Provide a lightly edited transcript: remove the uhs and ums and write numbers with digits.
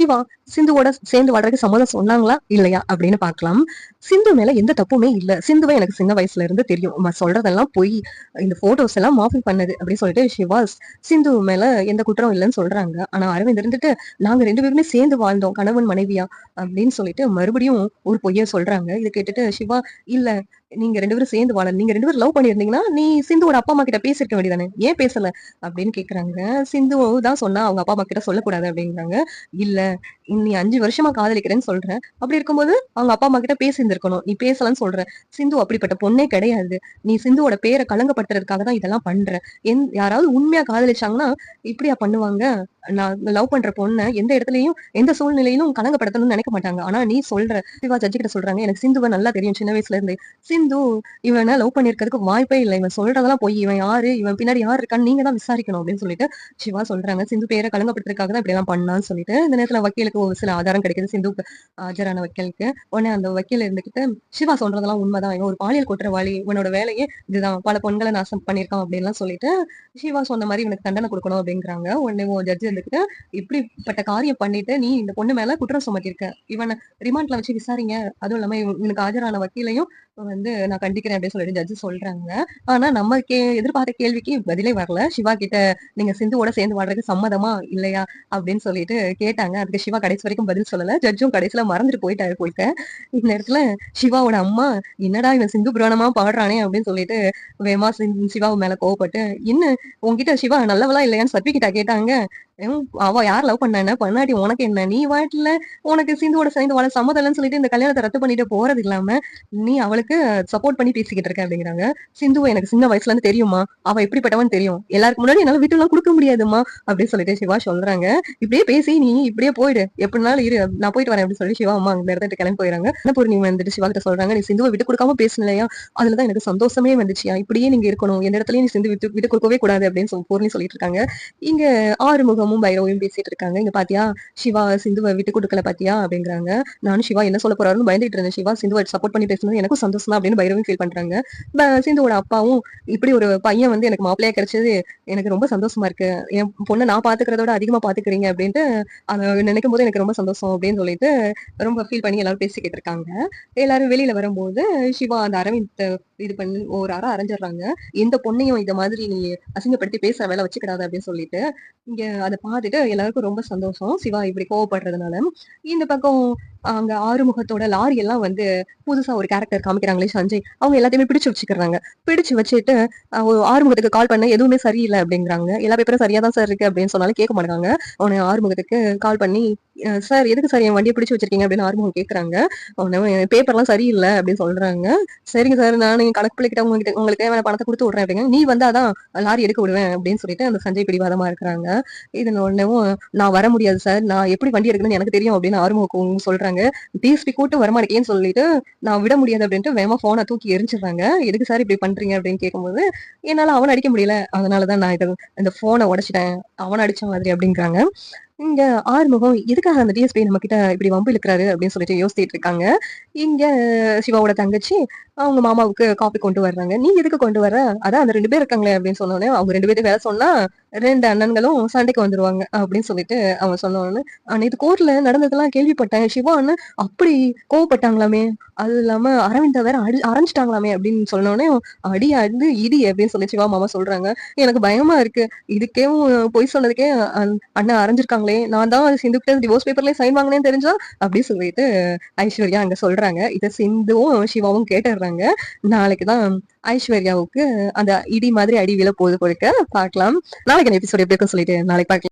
சிவா சிந்துவோட சேர்ந்து வாழ்றதுக்கு சம்மதம் சொன்னாங்களா இல்லையா அப்படின்னு பாக்கலாம். சிந்து மேல எந்த தப்புமே இல்ல. சிந்துவை எனக்கு சின்ன வயசுல இருந்து தெரியும். சொல்றதெல்லாம் பொய். இந்த போட்டோஸ் எல்லாம் மாஃபிங் பண்ணது அப்படின்னு சொல்லிட்டு சிவா சிந்து மேல எந்த குற்றம் இல்லைன்னு சொல்றாங்க. ஆனா அரவிந்த் இருந்துட்டு நாங்க 2 பேருமே சேர்ந்து வாழ்ந்தோம் கணவன் மனைவியா அப்படின்னு சொல்லிட்டு மறுபடியும் ஒரு பொய்ய சொல்றாங்க. இதை கேட்டுட்டு சிவா இல்ல நீங்க 2 பேரும் சேர்ந்து வாழ நீங்க 2 பேரும் லவ் பண்ணிருந்தீங்கன்னா நீ சிந்துவோட அப்பா அம்மா கிட்ட பேசிருக்க வேண்டியதானே, ஏன் பேசல அப்படின்னு கேக்குறாங்க. சிந்து தான் சொன்னா அவங்க அப்பா அம்மா கிட்ட சொல்லக்கூடாது அப்படிங்கிறாங்க. இல்ல நீ 5 வருஷமா காதலிக்கிறேன்னு சொல்ற, அப்படி இருக்கும்போது அவங்க அப்பா அம்மா கிட்ட பேசியிருந்திருக்கணும், நீ பேசலன்னு சொல்ற. சிந்து அப்படிப்பட்ட பொண்ணே கிடையாது. நீ சிந்துவோட பேரை களங்கப்படுத்துறதுக்காக தான் இதெல்லாம் பண்ற. யாராவது உண்மையா காதலிச்சாங்கன்னா இப்படியா பண்ணுவாங்க? நான் லவ் பண்ற பொண்ண எந்த இடத்துலயும் எந்த சூழ்நிலையிலும் களங்கப்படுத்தணும்னு நினைக்க மாட்டாங்க. ஆனா நீ சொல்ற. சிவா ஜட்ஜி கிட்ட சொல்றாங்க, எனக்கு சிந்துவை நல்லா தெரியும் சின்ன வயசுல இருந்து. சிந்து இவனை லவ் பண்ணிருக்கிறதுக்கு வாய்ப்பே இல்லை. இவன் சொல்றதெல்லாம் போய். இவன் யாரு, இவன் பின்னாடி யாரு இருக்கான்னு நீங்க தான் விசாரிக்கணும் அப்படின்னு சொல்லிட்டு சிவா சொல்றாங்க. சிந்து பேரை களங்கப்படுத்துறதுக்காக தான் இப்படி எல்லாம் பண்ணான்னு சொல்லிட்டு இந்த நேரத்துல வக்கீலுக்கு ஒரு சில ஆதாரம் கிடைக்குது. சிந்துக்கு ஆஜரான வக்கீலுக்கு. உடனே அந்த வக்கீல் இருந்துகிட்டு சிவா சொல்றதெல்லாம் உண்மைதான், இவன் ஒரு பாலியல் குற்றவாளி, இவனோட வேலையே இதுதான், பல பெண்களை நாசம் பண்ணிருக்கான் அப்படின்லாம் சொல்லிட்டு சிவா சொன்ன மாதிரி இவனுக்கு தண்டனை கொடுக்கணும் அப்படிங்கிறாங்க. உடனே ஜட்ஜி இருந்துகிட்டு இப்படிப்பட்ட காரியம் பண்ணிட்டு நீ இந்த பொண்ணு மேல குற்றம் சுமத்திருக்க, இவனை ரிமாண்ட்ல வச்சு விசாரிங்க, அதுவும் இல்லாம இவனுக்கு ஆஜரான வக்கீலையும் நான் கண்டிக்கிறேன் அப்படின்னு சொல்லிட்டு ஜட்ஜி சொல்றாங்க. ஆனா நம்ம எதிர்பார்த்த கேள்விக்கு பதிலே வரல. சிவா கிட்ட நீங்க சிந்துவோட சேர்ந்து வாழ்றதுக்கு சம்மதமா இல்லையா அப்படின்னு சொல்லிட்டு கேட்டாங்க. அதுக்கு சிவா கடைசி வரைக்கும் பதில் சொல்லல. ஜட்ஜும் கடைசியில மறந்துட்டு போயிட்டாரு போயிட்ட. இந்த இடத்துல சிவாவோட அம்மா என்னடா இவன் சிந்து புராணமா பாடுறானே அப்படின்னு சொல்லிட்டு வேமா சிவாவு மேல கோவப்பட்டு என்ன உன்கிட்ட சிவா நல்லவளா இல்லையான்னு சர்டிபிகேட்டா கேட்டாங்க. அவ யார் லவ் பண்ண என்ன பண்ணாடி உனக்கு என்ன, நீ வாட்டில உனக்கு சிந்துவோட சேர்ந்து வாழ சம்மதம்னு சொல்லிட்டு இந்த கல்யாணத்தை ரத்து பண்ணிட்டு போறது இல்லாம நீ அவளுக்கு சப்போர்ட் பண்ணி பேசிக்கிட்டு இருக்க அப்படிங்கிறாங்க. சிந்துவை எனக்கு சின்ன வயசுல இருந்து தெரியுமா, அவ எப்படிப்பட்டவன் தெரியும், எல்லாருக்கு முன்னாடி என்னால வீட்டு எல்லாம் கொடுக்க முடியாதுமா அப்படின்னு சொல்லிட்டு சிவா சொல்றாங்க. இப்படியே பேசி நீ இப்படியே போயிடு, எப்படினாலும் இரு, நான் போயிட்டு வரேன் அப்படின்னு சொல்லி சிவா அம்மா அந்த இடத்துல கிளம்பி போயிறாங்க. என்ன பூர்ணிமா வந்துட்டு சிவா கிட்ட சொல்றாங்க, நீ சிந்துவை விட்டு கொடுக்காம பேசலையா, அதுலதான் எனக்கு சந்தோஷமே வந்துச்சியா, இப்படியே நீங்க இருக்கணும், எந்த இடத்துலயும் நீ சிந்து விட்டு கொடுக்கவே கூடாது அப்படின்னு பூர்ணி சொல்லிட்டு இருக்காங்க. இங்க ஆறுமுகமும் பைரவையும் பேசிட்டு இருக்காங்க. இங்க பாத்தியா சிவா சிந்துவை விட்டு கொடுக்கல பாத்தியா அப்படிங்கிறாங்க. நானும் சிவா என்ன சொல்ல போறாருன்னு பயந்துட்டு இருந்தேன். சிவா சிந்துவை சப்போர்ட் பண்ணி பேசுனது எனக்கும் சந்தோஷம் தான் அப்படின்னு பைரவும் ஃபீல் பண்றாங்க. சிந்துவோட அப்பாவும் இப்படி ஒரு பையன் எனக்கு மாப்பிள்ளையா கிடைச்சது எனக்கு ரொம்ப சந்தோஷமா இருக்கு, என் பொண்ணை நான் பாத்துக்கிறதோட அதிகமா பாத்துக்கிறீங்க அப்படின்ட்டு அதை நினைக்கும் போது எனக்கு ரொம்ப சந்தோஷம் அப்படின்னு சொல்லிட்டு ரொம்ப ஃபீல் பண்ணி எல்லாரும் பேசிக்கிட்டு இருக்காங்க. எல்லாரும் வெளியில வரும்போது சிவா அந்த அரவிந்த் இது பண்ணி ஒரு அரைஞ்சிடுறாங்க. எந்த பொண்ணையும் இந்த மாதிரி நீ அசிங்கப்படுத்தி பேசுற வேலை வச்சுக்கிடாது அப்படின்னு சொல்லிட்டு இங்க அதை பார்த்துட்டு எல்லாருக்கும் ரொம்ப சந்தோஷம் சிவா இப்படி கோவப்படுறதுனால. இந்த பக்கம் அங்க ஆறுமுகத்தோட லாரி எல்லாம் புதுசா ஒரு கேரக்டர் காமிக்கிறாங்களே சஞ்சய், அவங்க எல்லாத்தையுமே பிடிச்சு வச்சுக்கிறாங்க. பிடிச்சு வச்சுட்டு ஆறுமுகத்துக்கு கால் பண்ண எதுவுமே சரியில்லை அப்படிங்கிறாங்க. எல்லா பேப்பரும் சரியா தான் சார் இருக்கு அப்படின்னு சொன்னாலும் கேட்க மாட்டாங்க. அவனை ஆறுமுகத்துக்கு கால் பண்ணி சார் எதுக்கு சார் என் வண்டியை பிடிச்சு வச்சிருக்கீங்க அப்படின்னு ஆறுமுகம் கேட்கறாங்க. அவனை பேப்பர்லாம் சரியில்லை அப்படின்னு சொல்றாங்க. சரிங்க சார் நான் கணக்கு பிள்ளைகிட்ட உங்களுக்கு தேவையான பணத்தை கொடுத்து விடுறேன் அப்படிங்க, நீ வந்தாதான் லாரி எடுக்க விடுவேன் அப்படின்னு சொல்லிட்டு அந்த சஞ்சய் பிடிவாதமா இருக்கிறாங்க. இது உடனேவும் நான் வர முடியாது சார், நான் எப்படி வண்டி எடுக்கணும்னு எனக்கு தெரியும் அப்படின்னு ஆறுமுகம் சொல்றாங்க. டிஎஸ்பி கூட்டு வரமாட்டேன்னு சொல்லிட்டு நான் விட முடியாது அப்படின்ட்டு வேகமா போனை தூக்கி எரிஞ்சிடுறாங்க. எதுக்கு சார் இப்படி பண்றீங்க அப்படின்னு கேட்கும்போது என்னால அவனை அடிக்க முடியல, அதனாலதான் நான் இந்த போனை உடைச்சிட்டேன், அவனை அடிச்ச மாதிரி அப்படிங்கிறாங்க. இங்க ஆறுமுகம் எதுக்காக அந்த டிஎஸ்பி நம்ம கிட்ட இப்படி வம்பு இழுக்கிறாரு அப்படின்னு சொல்லிட்டு யோசிச்சுட்டு இருக்காங்க. இங்க சிவாவோட தங்கச்சி அவங்க மாமாவுக்கு காப்பி கொண்டு வர்றாங்க. நீ எதுக்கு கொண்டு வர, அதான் அந்த 2 பேர் இருக்காங்களே அப்படின்னு சொன்னோடனே அவங்க 2 பேரும் வேலை சொன்னா 2 அண்ணன்களும் சண்டைக்கு வந்துருவாங்க அப்படின்னு சொல்லிட்டு அவன் சொன்னோன்னு இது கோர்ட்ல நடந்ததெல்லாம் கேள்விப்பட்டேன், சிவான்னு அப்படி கோவப்பட்டாங்களாமே, அது இல்லாம அரவிந்த வேற அரைஞ்சிட்டாங்களாமே அப்படின்னு சொன்னோடனே அடி அடி இடி அப்படின்னு சொல்லி சிவா மாமா சொல்றாங்க. எனக்கு பயமா இருக்கு, இதுக்கே பொய் சொன்னதுக்கே அண்ணன் அரைஞ்சிருக்காங்களே, நான் தான் சிந்துக்கிட்ட டிவோர்ஸ் பேப்பர்லயே சைன் வாங்கினேன்னு தெரிஞ்சா அப்படின்னு சொல்லிட்டு ஐஸ்வர்யா அங்க சொல்றாங்க. இதை சிந்துவும் சிவாவும் கேட்டுடுறாங்க. நாளைக்குதான் ஐஸ்வர்யாவுக்கு அந்த இடி மாதிரி அடி விழ போகுது போயிருக்க பார்க்கலாம். நாளைக்கு எபிசோட் எப்படி இருக்குன்னு சொல்லிட்டு நாளைக்கு பார்க்கலாம்.